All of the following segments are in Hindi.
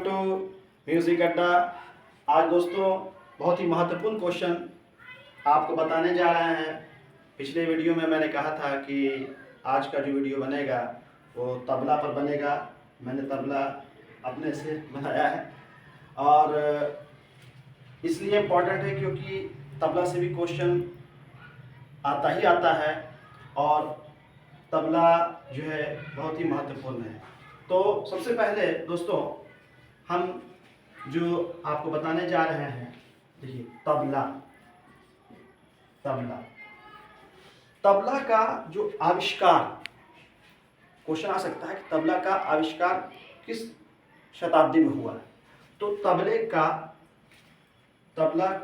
टू म्यूजिक अड्डा। आज दोस्तों बहुत ही महत्वपूर्ण क्वेश्चन आपको बताने जा रहे हैं। पिछले वीडियो में मैंने कहा था कि आज का जो वीडियो बनेगा वो तबला पर बनेगा। मैंने तबला अपने से बनाया है और इसलिए इम्पोर्टेंट है क्योंकि तबला से भी क्वेश्चन आता ही आता है और तबला जो है बहुत ही महत्वपूर्ण है। तो सबसे पहले दोस्तों हम जो आपको बताने जा रहे हैं, देखिए तबला तबला तबला का जो आविष्कार, क्वेश्चन आ सकता है कि तबला का आविष्कार किस शताब्दी में हुआ है। तो तबला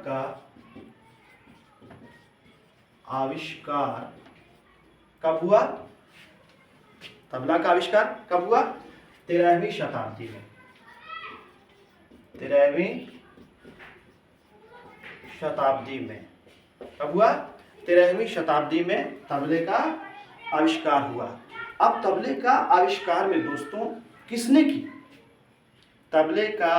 का आविष्कार कब हुआ? तबला का आविष्कार कब हुआ? 13वीं शताब्दी में। 13वीं शताब्दी में कब हुआ? 13वीं शताब्दी में तबले का आविष्कार हुआ। अब तबले का आविष्कार में दोस्तों किसने की? तबले का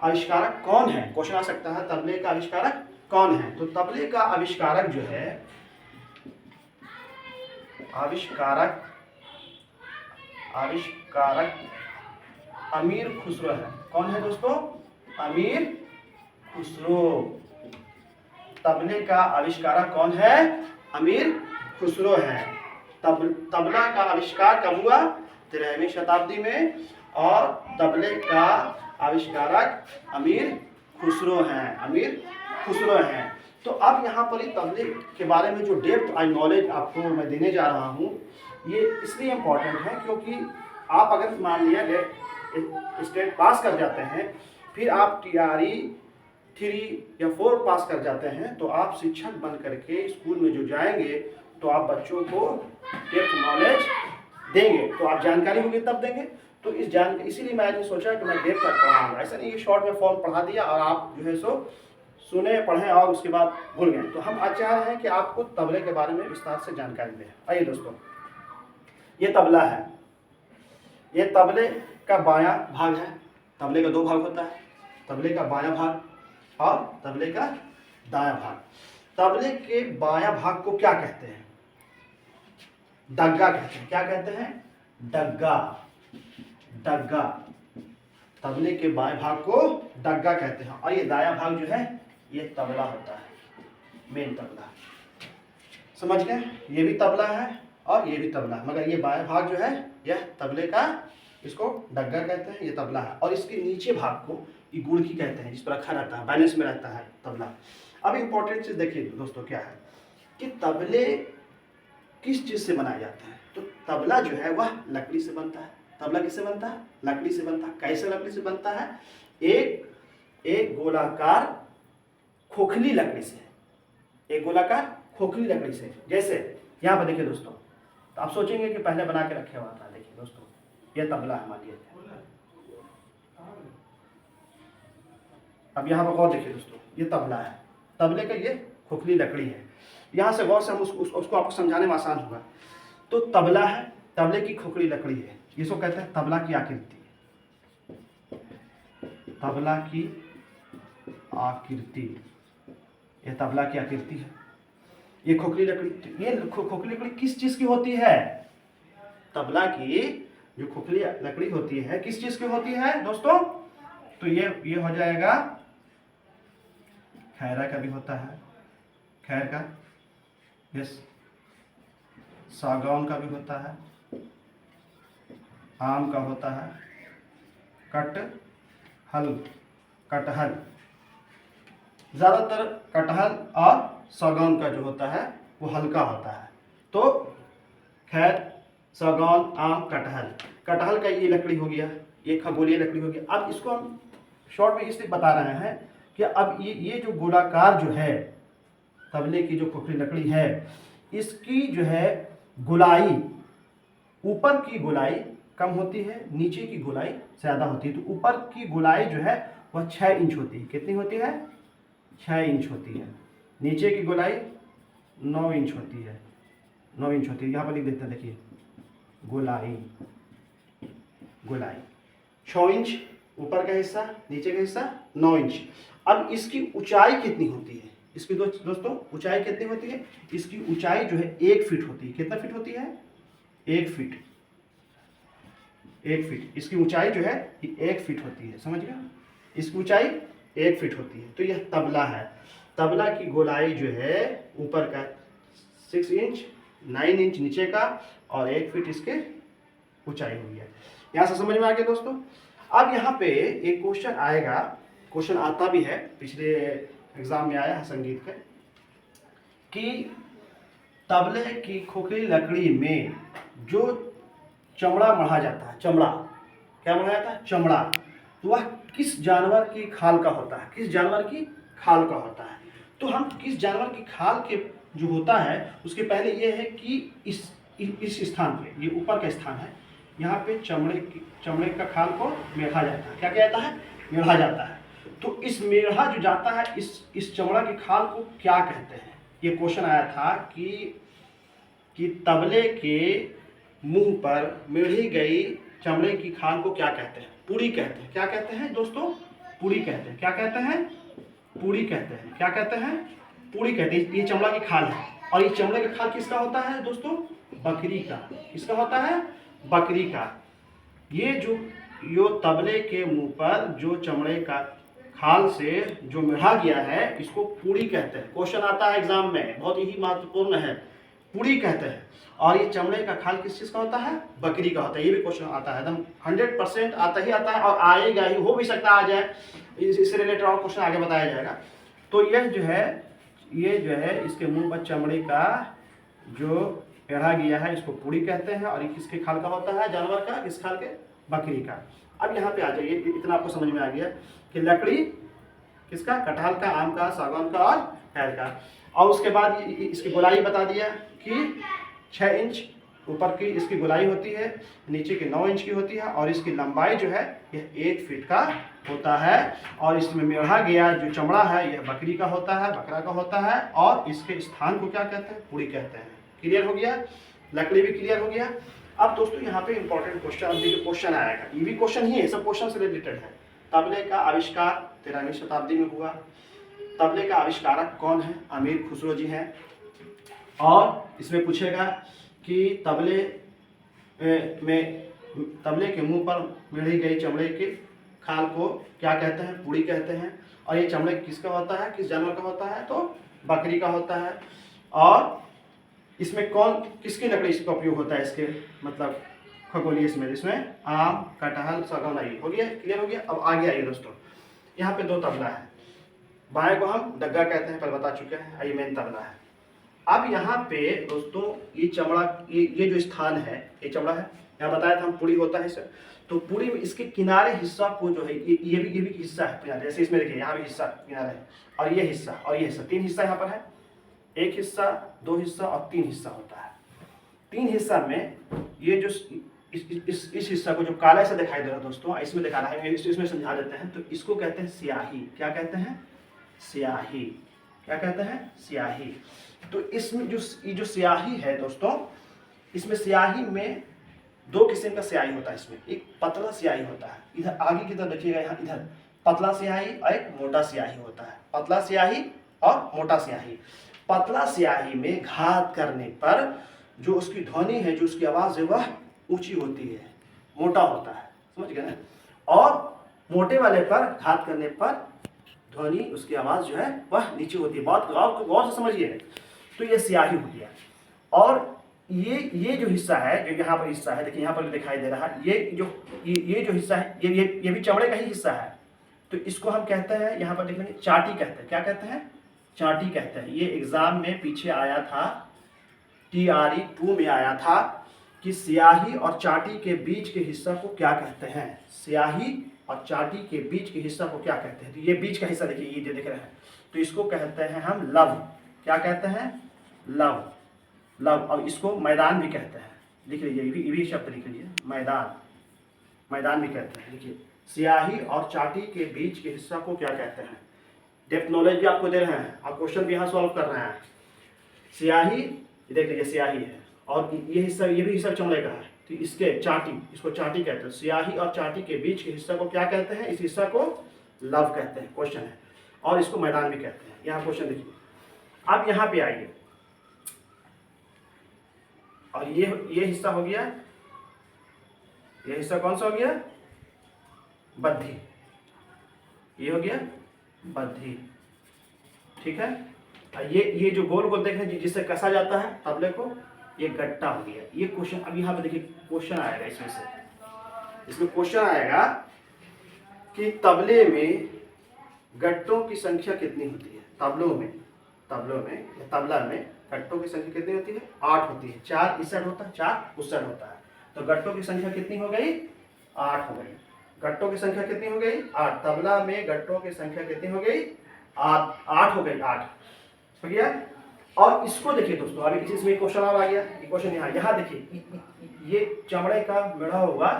आविष्कारक कौन है? क्वेश्चन आ सकता है तबले का आविष्कारक कौन है। तो तबले का आविष्कारक जो है, आविष्कारक अमीर खुसरो है। कौन है दोस्तों? अमीर खुसरो। तबले का आविष्कारक कौन है? अमीर खुसरो है। तबला का आविष्कार कब हुआ? 13वीं शताब्दी में और तबले का आविष्कारक अमीर खुसरो हैं। तो अब यहाँ पर तबले के बारे में जो डेप्थ एंड नॉलेज आपको मैं देने जा रहा हूँ, ये इसलिए इम्पोर्टेंट है क्योंकि आप अगर मान लिया स्टेट पास कर जाते हैं, फिर आप TRE 3 या 4 पास कर जाते हैं, तो आप शिक्षक बन करके स्कूल में जो जाएंगे तो आप बच्चों को डेप्थ नॉलेज देंगे, तो आप जानकारी होगी तब देंगे। तो इसीलिए मैंने सोचा कि मैं डेप्थ तक पढ़ाऊंगा। ऐसा नहीं कि शॉर्ट में फॉर्म पढ़ा दिया और आप जो है सो सुने पढ़ें और उसके बाद भूल गए। तो हम आज चाह रहे हैं कि आपको तबले के बारे में विस्तार से जानकारी दें। आइए दोस्तों, ये तबला है। ये तबले का बायां भाग है। तबले का 2 भाग होता है, तबले का बायां भाग और तबले का दायां भाग। तबले के बायां भाग को क्या कहते हैं? डग्गा कहते हैं। क्या कहते हैं? डग्गा। तबले के बाएं भाग को डग्गा कहते हैं और ये दायां भाग जो है ये तबला होता है, मेन तबला। समझ गए? ये भी तबला है और ये भी तबला है, मगर ये बाएं भाग जो है यह तबले का, इसको डग्गा कहते हैं, ये तबला है। और इसके नीचे भाग को ये गुड़की कहते हैं, जिस पर रखा रहता है, बैलेंस में रहता है तबला। अब इंपॉर्टेंट चीज देखिए दोस्तों क्या है कि तबले किस चीज से बनाया जाता है। तो तबला जो है वह लकड़ी से बनता है। तबला किससे बनता है? लकड़ी से बनता है। कैसे लकड़ी से बनता है? एक गोलाकार खोखली लकड़ी से। एक गोलाकार खोखली लकड़ी से। जैसे यहाँ पर देखिए दोस्तों, तो आप सोचेंगे कि पहले बना के रखे हुआ था। देखिए दोस्तों, ये तबला है, मानिए। अब यहाँ पर और देखिए दोस्तों, ये तबला है। तबले का ये खोखली लकड़ी है। यहाँ से गौर से हम उसको आपको समझाने में आसान होगा। तो तबला है, तबले की खोखली लकड़ी है, इसको कहते हैं तबला की आकृति। तबला की आकृति, ये तबला की आकृति है। ये खोखली लकड़ी, ये खोखली लकड़ी किस चीज की होती है? तबला की जो खोखली लकड़ी होती है किस चीज की होती है दोस्तों? तो ये हो जाएगा, खैरा का भी होता है, खैर का, यस, सागौन का भी होता है, आम का होता है, कटहल, ज्यादातर कटहल और सागौन का जो होता है वो हल्का होता है। तो खैर, सागौन, आम, कटहल का ये लकड़ी हो गया, ये खगोलीय लकड़ी हो गया। अब इसको हम शॉर्ट में इसलिए बता रहे हैं कि अब ये जो गोलाकार जो है तबले की जो खोखली लकड़ी है, इसकी जो है गोलाई, ऊपर की गोलाई कम होती है, नीचे की गोलाई ज़्यादा होती है। तो ऊपर की गोलाई जो है वह 6 इंच होती है। कितनी होती है? 6 इंच होती है। नीचे की गोलाई 9 इंच होती है। 9 इंच होती है। यहाँ पर लिख देते हैं, देखिए गोलाई 6 इंच ऊपर का हिस्सा, नीचे का हिस्सा 9 इंच। अब इसकी ऊंचाई कितनी होती है? इसकी दोस्तों ऊंचाई कितनी होती है? इसकी ऊंचाई जो है 1 फीट होती है। कितना फीट होती है? 1 फीट। 1 फीट इसकी ऊंचाई जो है 1 फीट होती है, समझ गया? इसकी ऊंचाई 1 फीट होती है। तो यह तबला है। तबला की गोलाई जो है ऊपर का 6 इंच, 9 इंच नीचे का और 1 फीट इसके ऊंचाई हुई है। यहाँ से समझ में आ गया दोस्तों। अब यहाँ पे एक क्वेश्चन आएगा, क्वेश्चन आता भी है, पिछले एग्जाम में आया है संगीत का, कि तबले की खोखली लकड़ी में जो चमड़ा मढ़ा जाता है, चमड़ा क्या मढ़ा जाता है? चमड़ा। तो वह किस जानवर की खाल का होता है? किस जानवर की खाल का होता है? तो हम किस जानवर की खाल के जो होता है उसके पहले ये है कि इस स्थान पे, ये ऊपर का स्थान है, यहाँ पे चमड़े का खाल को मेढ़ा जाता है। क्या कहता जाता है? मेढ़ा जाता है। तो इस मेढ़ा जो जाता है, इस चमड़ा की खाल को क्या कहते हैं? ये क्वेश्चन आया था कि तबले के मुंह पर मेढ़ी गई चमड़े की खाल को क्या कहते हैं? पूड़ी कहते हैं। क्या कहते हैं दोस्तों? पूड़ी कहते हैं। क्या कहते हैं? पूड़ी कहते हैं। क्या कहते हैं? पूड़ी कहते हैं। ये चमड़ा की खाल है। और ये चमड़े का खाल किसका होता है दोस्तों? बकरी का। किसका होता है? बकरी का। ये जो तबले के मुंह पर जो चमड़े का खाल से जो मेढ़ा गया है, इसको पूड़ी कहते हैं। क्वेश्चन आता है एग्जाम में, बहुत ही महत्वपूर्ण है। पूड़ी कहते हैं। और ये चमड़े का खाल किस चीज का होता है? बकरी का होता है। ये भी क्वेश्चन आता है, एकदम 100% आता ही आता है, और आएगा ही, हो भी सकता आ जाए, इससे रिलेटेड और क्वेश्चन आगे बताया जाएगा। तो यह जो है इसके मुंह पर चमड़े का जो मेढ़ा गया है, इसको पूड़ी कहते हैं। और ये किसके खाल का होता है? जानवर का। किस खाल के? बकरी का। अब यहाँ पे आ जाइए, इतना आपको समझ में आ गया कि लकड़ी किसका? कटहल का, आम का, सागवान का और खैर का। और उसके बाद इसकी गोलाई बता दिया कि 6 इंच ऊपर की इसकी गोलाई होती है, नीचे की 9 इंच की होती है, और इसकी लंबाई जो है यह 1 फीट का होता है। और इसमें मेढ़ा गया जो चमड़ा है यह बकरी का होता है, बकरा का होता है। और इसके स्थान को क्या कहते हैं? पूड़ी कहते हैं। क्लियर हो गया? लकड़ी भी क्लियर हो गया। अब दोस्तों यहाँ पे इंपॉर्टेंट क्वेश्चन, अब जो क्वेश्चन आएगा ये भी क्वेश्चन ही है, सब क्वेश्चन से रिलेटेड है। तबले का आविष्कार 13वीं शताब्दी में हुआ। तबले का आविष्कारक कौन है? अमीर खुसरो जी हैं। और इसमें पूछेगा कि तबले के मुंह पर मेढ़ी गई चमड़े के खाल को क्या कहते हैं? पूड़ी कहते हैं। और ये चमड़े किसका होता है? किस जानवर का होता है? तो बकरी का होता है। और इसमें किसकी लकड़ी इसका उपयोग होता है? इसके मतलब खगोलीय इसमें आम, कटहल, सागवान। हो गया? क्लियर हो गया? अब आगे आइए दोस्तों, यहाँ पे 2 तबला है। बाएं को हम डग्गा कहते हैं, पर बता चुके हैं। ये मेन तबला है। अब यहाँ पे दोस्तों ये चमड़ा, ये जो स्थान है, ये चमड़ा है, यहाँ बताया था हम पूड़ी होता है सर। तो पूड़ी में इसके किनारे हिस्सा को जो है, ये भी हिस्सा है किनारे, जैसे इसमें देखिए यहाँ भी हिस्सा किनारे है, और ये हिस्सा और ये हिस्सा, 3 हिस्सा यहाँ पर है। 1 हिस्सा, 2 हिस्सा और 3 हिस्सा होता है। 3 हिस्सा में ये जो इस हिस्सा को जो काला से दिखाई दे रहा है दोस्तों, इसमें दिखा रहा है, इसमें समझा देते हैं। तो इसको कहते हैं स्याही। क्या कहते हैं? स्याही। क्या कहते हैं? स्याही। तो इसमें जो स्याही है दोस्तों, इसमें स्याही में 2 किस्म का स्याही होता है। इसमें एक पतला स्याही होता है, इधर आगे की तरफ देखिएगा, यहाँ इधर पतला स्याही और एक मोटा स्याही होता है। पतला स्याही और मोटा स्याही। पतला स्याही में घात करने पर जो उसकी ध्वनि है, जो उसकी आवाज है, वह ऊंची होती है, मोटा होता है, समझ गए ना? और मोटे वाले पर घात करने पर ध्वनि, उसकी आवाज जो है वह नीचे होती है। बात को गौर से समझिए। तो ये स्याही हो गया। और ये जो हिस्सा है, जो यहाँ पर हिस्सा है, देखिए यहाँ पर दिखाई दे रहा है, ये जो हिस्सा है, ये भी चमड़े का ही हिस्सा है। तो इसको हम कहते हैं, यहाँ पर देखेंगे, चाटी कहते हैं। क्या कहते हैं? चाटी कहते हैं। ये एग्जाम में पीछे आया था, TRE 2 में आया था कि स्याही और चाटी के बीच के हिस्सा को क्या कहते हैं? स्याही और चाटी के बीच के हिस्सा को क्या कहते हैं? तो ये बीच का हिस्सा देखिए, ये जो दिख रहा है, तो इसको कहते हैं हम लव। क्या कहते हैं? लव। और इसको मैदान भी कहते हैं। लिख लीजिए, ये भी शब्द लिख लीजिए, मैदान भी कहते हैं। देखिए, स्याही और चाटी के बीच के हिस्सा को क्या कहते हैं? डेप्थ नॉलेज भी आपको दे रहे हैं, आप क्वेश्चन भी यहाँ सॉल्व कर रहे हैं। स्याही, देख लीजिए, स्याही है, और ये भी हिस्सा चमड़े का है, कि इसके चाटी, इसको चाटी कहते हैं, स्याही और चाटी के बीच के हिस्सा को क्या कहते हैं? इस हिस्सा को लव कहते हैं। क्वेश्चन है, और इसको मैदान भी कहते हैं। यहाँ क्वेश्चन देखिए, अब यहाँ पे आइए, और ये हिस्सा हो गया, ये हिस्सा कौन सा हो गया? बद्धी। ये हो गया बद्धी, ठीक है। ये जो गोल गोल देख रहे हैं जिससे कसा जाता है तबले को, ये गट्टा हो गया। ये क्वेश्चन, अब यहाँ पे देखिए क्वेश्चन आएगा इसमें से, इसमें क्वेश्चन आएगा कि तबले में गट्टों की संख्या कितनी होती है? तबला में गट्टों की संख्या कितनी होती है? 8 होती है। 4 इस साइड होता है, 4 उस साइड होता है, तो गट्टों की संख्या कितनी हो गई? 8 हो गई। गट्टों की संख्या कितनी हो गई? 8। तबला में गट्टों की संख्या कितनी हो गई? 8 हो गई, 8 हो गया। और इसको देखिए दोस्तों, अभी इसमें क्वेश्चन और आ गया। ये क्वेश्चन यहाँ देखिए, ये चमड़े का मेढ़ा हुआ,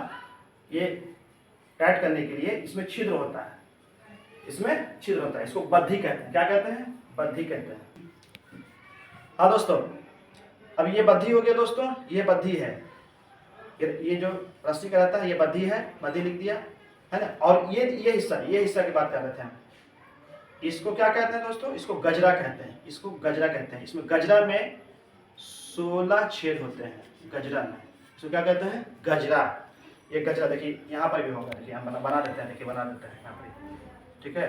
ये टाइट करने के लिए इसमें छिद्र होता है, इसमें छिद्र होता है, इसको बद्धी कहते हैं। क्या कहते हैं? बद्धी कहते हैं। हाँ दोस्तों, अब ये बद्धी हो गया दोस्तों, ये बद्धी है, ये जो रस्सी का रहता है ये बद्धी है, बद्धी लिख दिया है ना। और ये हिस्सा की बात कर रहे थे हम, इसको क्या कहते हैं दोस्तों? इसको गजरा कहते हैं, इसको गजरा कहते हैं। इसमें गजरा में 16 छेद होते हैं, गजरा में, इसको क्या कहते हैं? गजरा। ये गजरा देखिए यहाँ पर भी होगा, देखिए हम बना देते हैं, देखिए बना देते हैं यहाँ पर, ठीक है।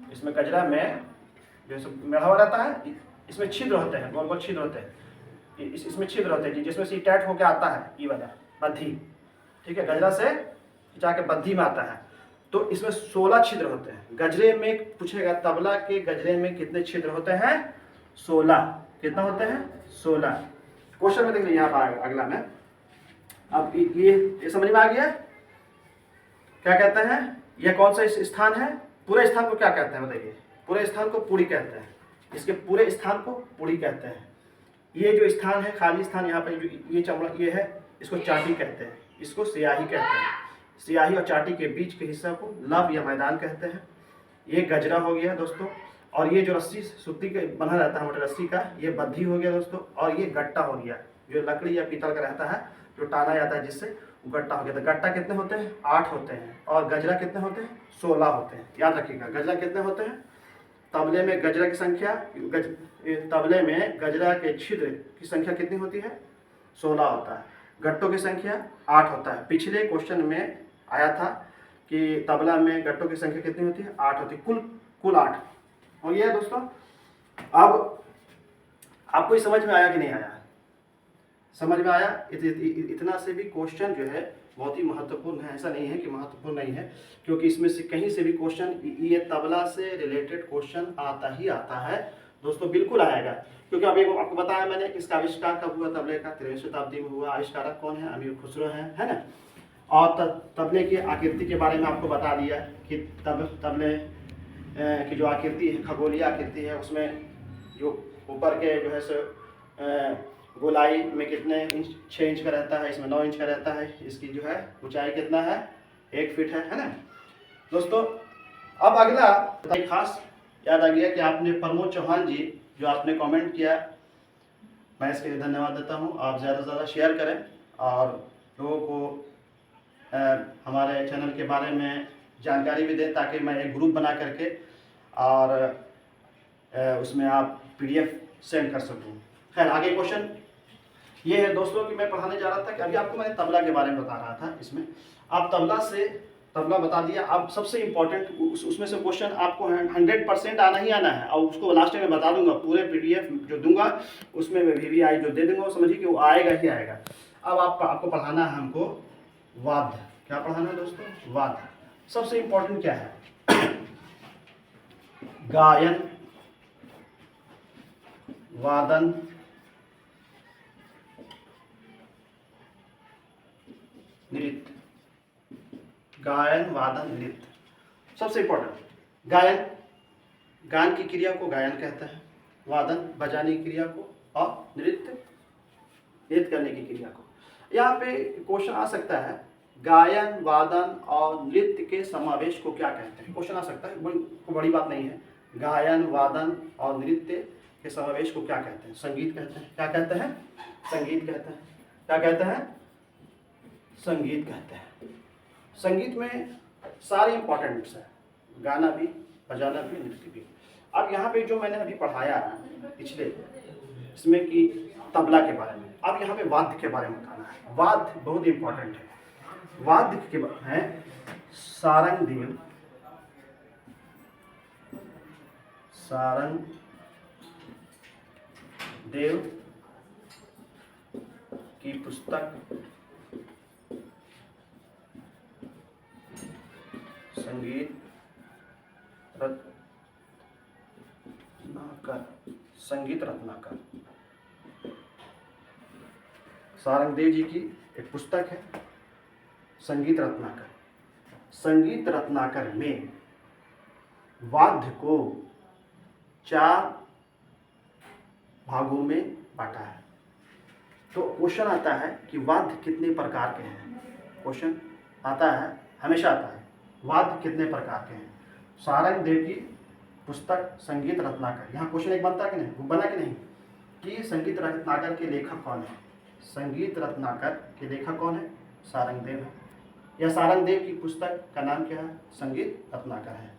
इसमें गजरा में जो मेढ़ा हुआ रहता है, इसमें छिद्र होते हैं, गोल गोल छिद्र होते हैं, इसमें छिद्र होते हैं जिसमें से टाइट होकर आता है, ये वाला बद्धी, ठीक है। गजरा से जाके बद्धी में आता है, तो इसमें 16 छिद्र होते हैं। गजरे में पूछेगा, तबला के गजरे में कितने छिद्र होते हैं? 16। कितना होते हैं? 16। क्वेश्चन में देख लीजिए, यहाँ पर अगला में, अब ये समझ में आ गया क्या कहते हैं? ये कौन सा स्थान है? पूरे स्थान को क्या कहते हैं बताइए? पूरे स्थान को पुड़ी कहते हैं, इसके पूरे स्थान को पुड़ी कहते हैं। ये जो स्थान है, खाली स्थान, यहाँ पे जो ये चमड़ा ये है, इसको चाटी कहते हैं, इसको स्याही कहते हैं। स्याही और चाटी के बीच के हिस्सा को लव या मैदान कहते हैं। ये गजरा हो गया दोस्तों, और ये जो रस्सी सूती के बना रहता है, मोटे रस्सी का, ये बद्धी हो गया दोस्तों। और ये गट्टा हो गया, जो लकड़ी या पीतल का रहता है, जो टाना जाता है जिससे, वो गट्टा हो गया। तो गट्टा कितने होते हैं? 8 होते हैं। और गजरा कितने होते हैं? 16 होते हैं। याद रखिएगा, गजरा कितने होते हैं? तबले में गजरा की संख्या, तबले में गजरा के छिद्र की संख्या कितनी होती है? 16 होता है। गट्टों की संख्या 8 होता है। पिछले क्वेश्चन में आया था कि तबला में गट्टों की संख्या कितनी होती है? 8 होती है। कुल 8 हो गया दोस्तों। अब आपको समझ में आया कि नहीं आया? समझ में आया? इतना से भी क्वेश्चन जो है बहुत ही महत्वपूर्ण है। ऐसा नहीं है कि महत्वपूर्ण नहीं है, क्योंकि इसमें से कहीं से भी क्वेश्चन, ये तबला से रिलेटेड क्वेश्चन आता ही आता है दोस्तों, बिल्कुल आएगा। क्योंकि अभी आपको बताया मैंने कि इसका आविष्कार कब हुआ? तबले का 13वीं शताब्दी में हुआ। आविष्कारक कौन है? अमीर खुसरो है ना। और तबले की आकृति के बारे में आपको बता दिया कि तबले की जो आकृति है, खगोलीय आकृति है, उसमें जो ऊपर के जो है सो गोलाई में कितने इंच, 6 इंच का रहता है, इसमें 9 इंच का रहता है। इसकी जो है ऊंचाई कितना है? 1 फीट है ना दोस्तों। अब अगला खास याद आ गया कि आपने प्रमोद चौहान जी जो आपने कमेंट किया, मैं इसके लिए धन्यवाद देता हूं। आप ज़्यादा से ज़्यादा शेयर करें और लोगों को हमारे चैनल के बारे में जानकारी भी दें, ताकि मैं एक ग्रुप बना करके और उसमें आप PDF सेंड कर सकूँ। खैर, आगे क्वेश्चन ये है दोस्तों कि मैं पढ़ाने जा रहा था कि अभी आपको मैंने तबला के बारे में बता रहा था। इसमें आप तबला बता दिया। अब सबसे इम्पोर्टेंट उसमें से क्वेश्चन आपको 100% आना ही आना है, और उसको लास्ट में बता दूंगा। पूरे PDF जो दूंगा उसमें मैं VVI जो दे दूंगा, वो समझिए कि वो आएगा ही आएगा। अब आपको पढ़ाना है हमको वाद्य। क्या पढ़ाना है दोस्तों? वाद्य। सबसे इम्पोर्टेंट क्या है? गायन, वादन, नृत्य। गायन, वादन, नृत्य सबसे इम्पोर्टेंट। गायन की क्रिया को गायन कहते हैं, वादन बजाने की क्रिया को, और नृत्य करने की क्रिया को। यहाँ पे क्वेश्चन आ सकता है, गायन, वादन और नृत्य के समावेश को क्या कहते हैं? क्वेश्चन आ सकता है, बड़ी बात नहीं है। गायन, वादन और नृत्य के समावेश को क्या कहते हैं? संगीत कहते हैं। क्या कहते हैं? संगीत कहते हैं। क्या कहते हैं? संगीत कहते हैं। संगीत में सारे इंपॉर्टेंट्स हैं, गाना भी, बजाना भी, नृत्य भी। अब यहाँ पे जो मैंने अभी पढ़ाया पिछले इसमें कि तबला के बारे में, अब यहाँ पे वाद्य के बारे में बताना है। वाद्य बहुत इंपॉर्टेंट है। वाद्य के बारे में सारंग देव, सारंग देव की पुस्तक संगीत रत्नाकर, संगीत रत्नाकर, सारंगदेव जी की एक पुस्तक है संगीत रत्नाकर। संगीत रत्नाकर में वाद्य को 4 भागों में बांटा है। तो क्वेश्चन आता है कि वाद्य कितने प्रकार के हैं? क्वेश्चन आता है, हमेशा आता है, वाद्य कितने प्रकार के हैं? सारंगदेव की पुस्तक संगीत रत्नाकर, यहाँ क्वेश्चन एक बनता है कि नहीं, बना कि नहीं, कि संगीत रत्नाकर के लेखक कौन है? संगीत रत्नाकर के लेखक कौन है? सारंगदेव है। यह सारंगदेव की पुस्तक का नाम क्या है? संगीत रत्नाकर है।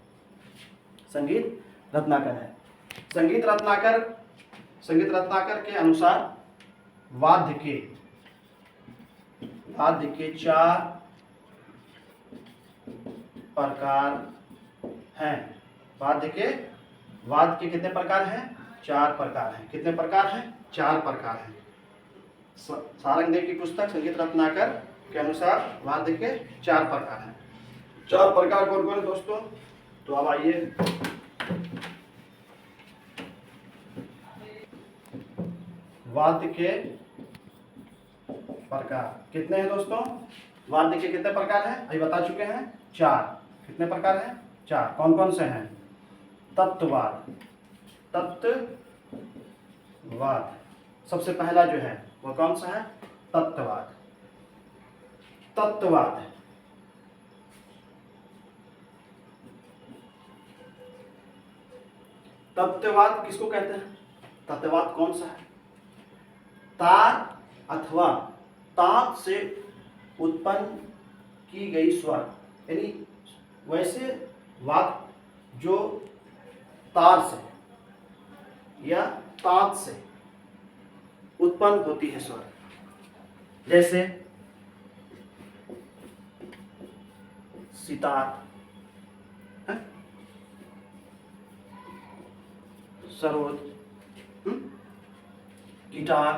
संगीत रत्नाकर है। संगीत रत्नाकर के अनुसार वाद्य के 4 प्रकार हैं। वाद्य के कितने प्रकार हैं? 4 प्रकार हैं। कितने प्रकार हैं? 4 प्रकार हैं। सारंगदेव की पुस्तक संगीत रत्नाकर के अनुसार वाद्य के 4 प्रकार हैं। 4 प्रकार कौन कौन है दोस्तों? तो अब आइए, वाद्य के प्रकार कितने हैं दोस्तों? वाद्य के कितने प्रकार हैं अभी बता चुके हैं, 4। कितने प्रकार हैं? 4। कौन कौन से हैं? तत्ववाद, सबसे पहला जो है वो कौन सा है? तत्ववाद। तत्ववाद किसको कहते हैं? तत्ववाद कौन सा है? तार अथवा ताप से उत्पन्न की गई स्वर, यानी वैसे वाद्य जो तार से या ताप से उत्पन्न होती है स्वर, जैसे सितार, सरोद, गिटार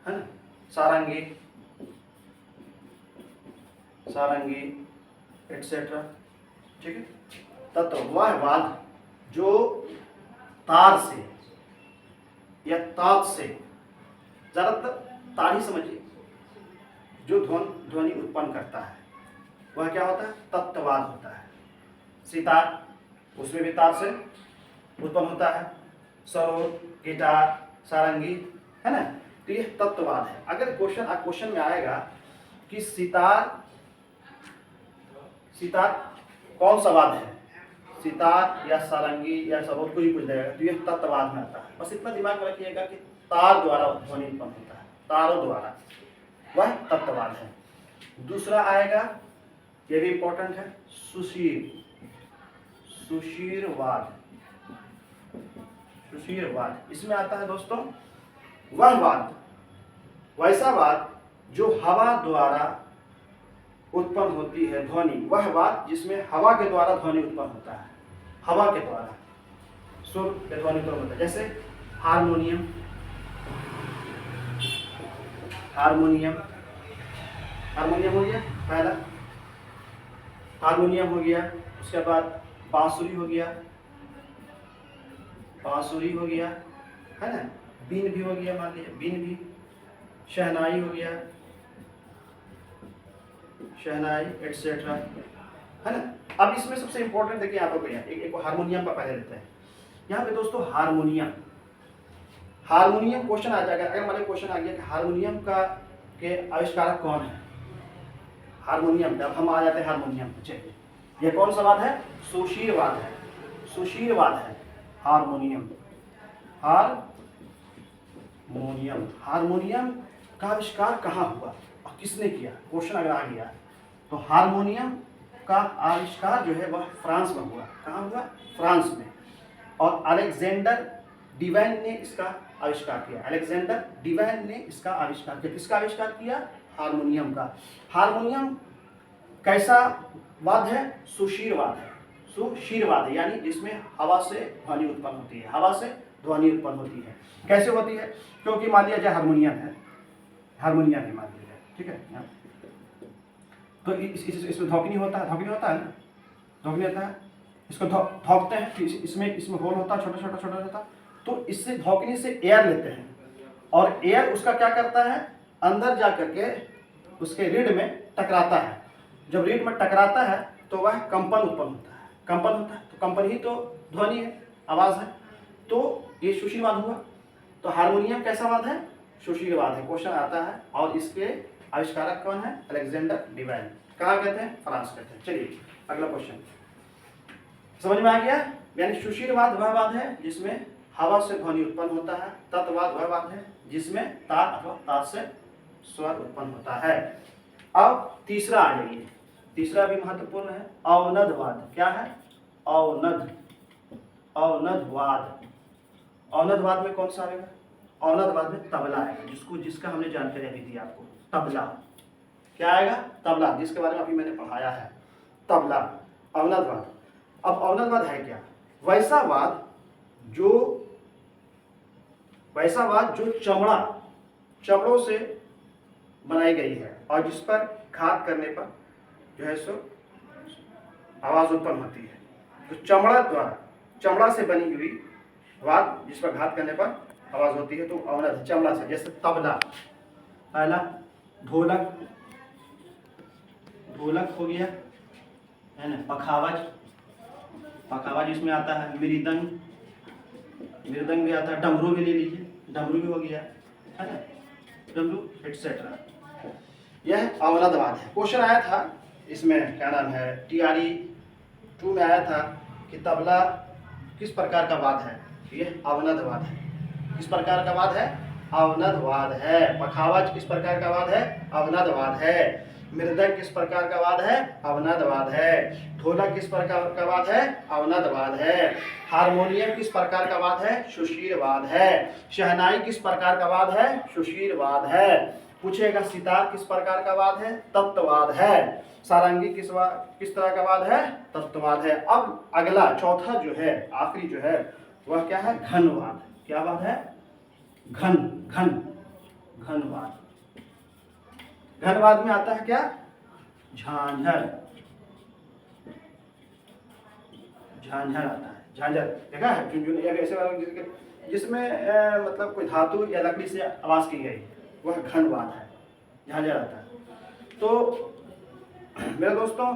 है ना, सारंगी एटसेट्रा। ठीक है। तत्व वह वाद्य जो तार से या ताप से, ज्यादातर तार ही समझिए, जो ध्वनि उत्पन्न करता है वह क्या होता है? तत्ववाद होता है। सितार, उसमें भी तार से उत्पन्न होता है। सरोद, गिटार, सारंगी, है ना, तो ये तत्ववाद है। अगर क्वेश्चन में आएगा कि सितार कौन सा वाद्य है, सितार या सारंगी या सरोद, कोई पूछ देगा तो ये तत्ववाद में आता है। बस इतना दिमाग में रखिएगा कि तार द्वारा ध्वनि उत्पन्न होता है, तारों द्वारा, वह तत्ववाद है। दूसरा आएगा, ये भी इंपॉर्टेंट है, सुशीरवाद। इसमें आता है दोस्तों वह वाद्य, वैसा वाद्य जो हवा द्वारा उत्पन्न होती है ध्वनि, वह वाद्य जिसमें हवा के द्वारा ध्वनि उत्पन्न होता है, हवा के द्वारा सुर के ध्वनि उत्पन्न होता है। जैसे हारमोनियम हो गया पहला, हारमोनियम हो गया। उसके बाद बांसुरी हो गया, है ना, बीन भी हो गया, मान लीजिए बीन भी, शहनाई हो गया, एटसेट्रा, है ना। अब इसमें सबसे इंपॉर्टेंट देखिए यहाँ पर भैया, एक हारमोनियम पर पहले लेते हैं। यहाँ पे दोस्तों हारमोनियम क्वेश्चन आ जाएगा। अगर मान लीजिए क्वेश्चन आ गया कि हारमोनियम के आविष्कारक कौन है? हारमोनियम, जब हम आ जाते हैं हारमोनियम, चलिए ये कौन सा वाद्य है? सुशीरवाद है। Harmonium harmonium. हारमोनियम का आविष्कार कहाँ हुआ और किसने किया, क्वेश्चन अगर आ गया तो हारमोनियम का आविष्कार जो है वह फ्रांस में हुआ। कहाँ हुआ? फ्रांस में। और अलेक्जेंडर डिवाइन ने इसका आविष्कार किया। अलेक्जेंडर डिवाइन ने इसका आविष्कार किया। किसका आविष्कार किया? हारमोनियम का। हारमोनियम कैसा वाद्य है? सुशीरवाद है। सुशीरवाद है यानी जिसमें हवा से ध्वनि उत्पन्न होती है। हवा से ध्वनि उत्पन्न होती है। कैसे होती है? क्योंकि मान लिया जाए हारमोनियम है, हारमोनियम है मान लिया जाए, ठीक है। तो इसमें धौकनी होता है, धौकनी होता है ना, धौकनी होता है, इसको धौकते हैं, इसमें होल होता है, छोटा छोटा छोटा होता है, तो इससे धौकनी से एयर लेते हैं और एयर उसका क्या करता है, अंदर जा करके उसके रीढ़ में टकराता है। जब रीढ़ में टकराता है तो वह कंपन उत्पन्न होता है। कंपन होता है तो कंपन ही तो ध्वनि है, आवाज है। तो ये सुशीलवाद हुआ। तो हारमोनियम कैसा वाद है? सुशीलवाद है। क्वेश्चन आता है। और इसके आविष्कारक कौन है? Alexander divine. कहाँ कहते हैं? फ्रांस कहते हैं। चलिए अगला क्वेश्चन समझ में आ गया। यानी सुशीलवाद वह वाद है जिसमें हवा से ध्वनि उत्पन्न होता है। तत्वाद वह वाद है जिसमें तार अथवा तार से स्वर उत्पन्न होता है। अब तीसरा आ जाइए, तीसरा भी महत्वपूर्ण है, अवनदवाद। क्या है? अवनद, अवनदवाद। अवनदवाद में कौन सा आएगा? अवनदवाद में तबला है, जिसका हमने जानकारी अभी दी आपको। तबला क्या आएगा? तबला, जिसके बारे में अभी मैंने पढ़ाया है, तबला। अवनदवाद। अब अवनदवाद है क्या? वैसा वाद जो चमड़ों से बनाई गई है और जिस पर घात करने पर जो है सो आवाज उत्पन्न होती है। तो चमड़ा से बनी हुई वाद जिस पर घात करने पर आवाज होती है तो अवनद, चमड़ा से। जैसे तबला, पहला ढोलक, ढोलक हो गया है ना, पखावज इसमें आता है, मृदंग भी आता है, डमरू भी ले लीजिए, डमरू भी हो गया है ना, डमरू एटसेट्रा। यह अवनदवाद है। क्वेश्चन आया था इसमें, क्या नाम है, TRE 2 में आया था कि तबला किस प्रकार का वाद है? यह अवनदवाद है। किस प्रकार का वाद है? अवनदवाद है। पखावज किस प्रकार का वाद है? अवनदवाद है। मृदंग किस प्रकार का वाद है? अवनदवाद है। ढोलक किस प्रकार का वाद है? अवनदवाद है। हारमोनियम किस प्रकार का वाद है? सुशीलवाद है। शहनाई किस प्रकार का वाद है? सुशीलवाद है। पूछेगा सितार किस प्रकार का वाद है? तत्ववाद है। सारंगी किस तरह का वाद है? तत्ववाद है। अब अगला चौथा जो है, आखिरी जो है, वह क्या है? घनवाद। क्या वाद है? घनवाद। घनवाद में आता है क्या? झांझर आता है। झांझर देखा है? झुनझुन ऐसे वाला जिसमें मतलब कोई धातु या लकड़ी से आवाज की गई, वह घनवाद है। झांझर आता है। तो मेरे दोस्तों,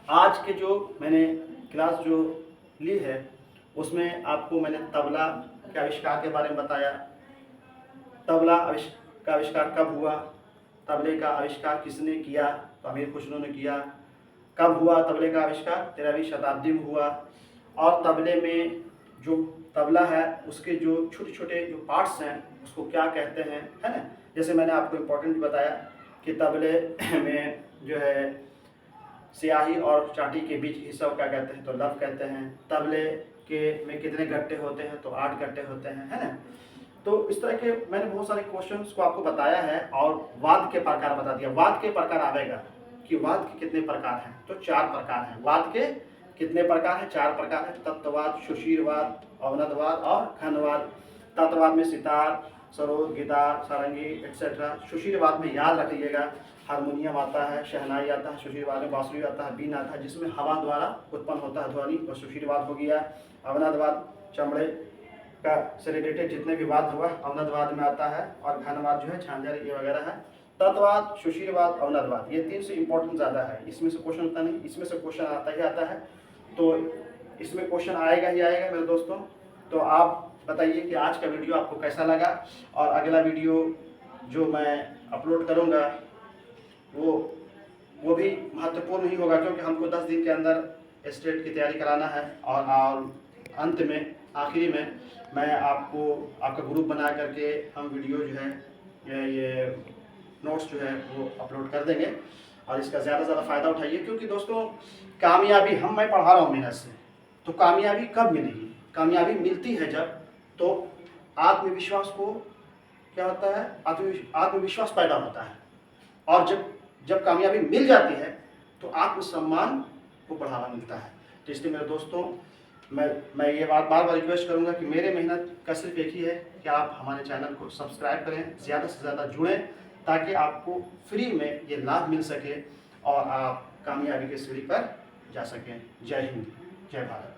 आज के जो मैंने क्लास जो ली है उसमें आपको मैंने तबला के आविष्कार के बारे में बताया। तबला का आविष्कार कब हुआ, तबले का आविष्कार किसने किया? तो अमीर खुसरो ने किया। कब हुआ तबले का आविष्कार? 13वीं शताब्दी में हुआ। और तबले में जो तबला है उसके जो छोटे छोटे जो पार्ट्स हैं उसको क्या कहते हैं, है ना। जैसे मैंने आपको इम्पोर्टेंट बताया कि तबले में जो है स्याही और चाटी के बीच हिस्सा को क्या कहते हैं? तो लफ कहते हैं। तबले के में कितने गट्टे होते हैं? तो 8 गट्टे होते हैं, है ना। तो इस तरह के मैंने बहुत सारे क्वेश्चंस को आपको बताया है और वाद के प्रकार बता दिया। वाद के प्रकार आवेगा कि वाद के कितने प्रकार हैं? तो 4 प्रकार हैं। वाद के कितने प्रकार हैं? 4 प्रकार हैं। तत्ववाद, सुशीलवाद, अवनदवाद और घनवाद। तत्ववाद में सितार, सरोद, गिटार, सारंगी एटसेट्रा। सुशीलवाद में याद रखिएगा हारमोनियम आता है, शहनाई आता है। सुशीलवाद में बांसुरी आता है, बीन आता है, जिसमें हवा द्वारा उत्पन्न होता है ध्वनि, और सुशीलवाद हो गया। अवनदवाद चमड़े का से रिलेटेड जितने भी वाद हुआ अवनदवाद में आता है। और घनवाद जो है झांझर ये वगैरह है। तत्ववाद, सुशीलवाद, अवनदवाद, ये 3 से इम्पोर्टेंट ज़्यादा है। इसमें से क्वेश्चन होता नहीं, इसमें से क्वेश्चन आता ही आता है। तो इसमें क्वेश्चन आएगा ही आएगा मेरे दोस्तों। तो आप बताइए कि आज का वीडियो आपको कैसा लगा, और अगला वीडियो जो मैं अपलोड करूँगा वो भी महत्वपूर्ण ही होगा, क्योंकि हमको 10 दिन के अंदर स्टेट की तैयारी कराना है और अंत में आखिरी में मैं आपको आपका ग्रुप बना करके हम वीडियो जो है ये नोट्स जो है वो अपलोड कर देंगे और इसका ज़्यादा से ज़्यादा फ़ायदा उठाइए, क्योंकि दोस्तों कामयाबी मैं पढ़ा रहा हूँ मेहनत से, तो कामयाबी कब मिलेगी? कामयाबी मिलती है जब तो आत्मविश्वास को क्या होता है, आत्मविश्वास पैदा होता है, और जब कामयाबी मिल जाती है तो आत्मसम्मान को बढ़ावा मिलता है। तो इसलिए मेरे दोस्तों मैं ये बार बार रिक्वेस्ट करूंगा कि मेरे मेहनत का सिर्फ एक ही है कि आप हमारे चैनल को सब्सक्राइब करें, ज़्यादा से ज़्यादा जुड़ें, ताकि आपको फ्री में ये लाभ मिल सके और आप कामयाबी के सीढ़ी पर जा सकें। जय हिंद, जय भारत।